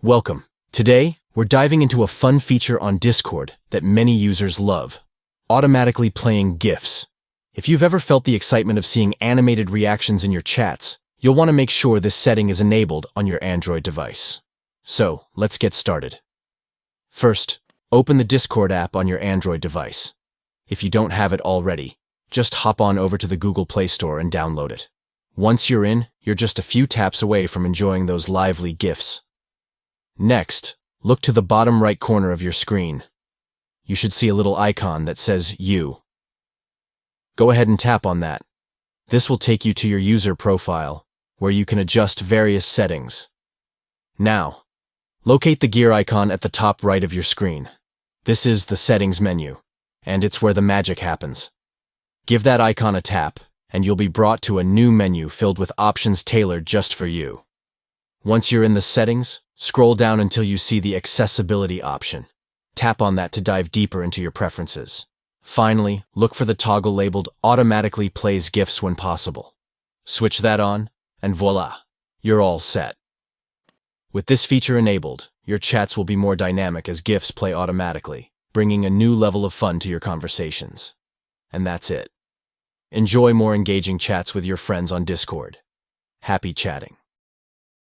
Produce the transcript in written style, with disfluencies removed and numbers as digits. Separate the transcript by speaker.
Speaker 1: Welcome. Today, we're diving into a fun feature on Discord that many users love: automatically playing GIFs. If you've ever felt the excitement of seeing animated reactions in your chats, you'll want to make sure this setting is enabled on your Android device. So, let's get started. First, open the Discord app on your Android device. If you don't have it already, just hop on over to the Google Play Store and download it. Once you're in, you're just a few taps away from enjoying those lively GIFs. Next, look to the bottom right corner of your screen. You should see a little icon that says You. Go ahead and tap on that. This will take you to your user profile, where you can adjust various settings. Now, locate the gear icon at the top right of your screen. This is the settings menu, and it's where the magic happens. Give that icon a tap, and you'll be brought to a new menu filled with options tailored just for you. Once you're in the settings, scroll down until you see the accessibility option. Tap on that to dive deeper into your preferences. Finally, look for the toggle labeled Automatically Plays GIFs when possible. Switch that on, and voila, you're all set. With this feature enabled, your chats will be more dynamic as GIFs play automatically, bringing a new level of fun to your conversations. And that's it. Enjoy more engaging chats with your friends on Discord. Happy chatting.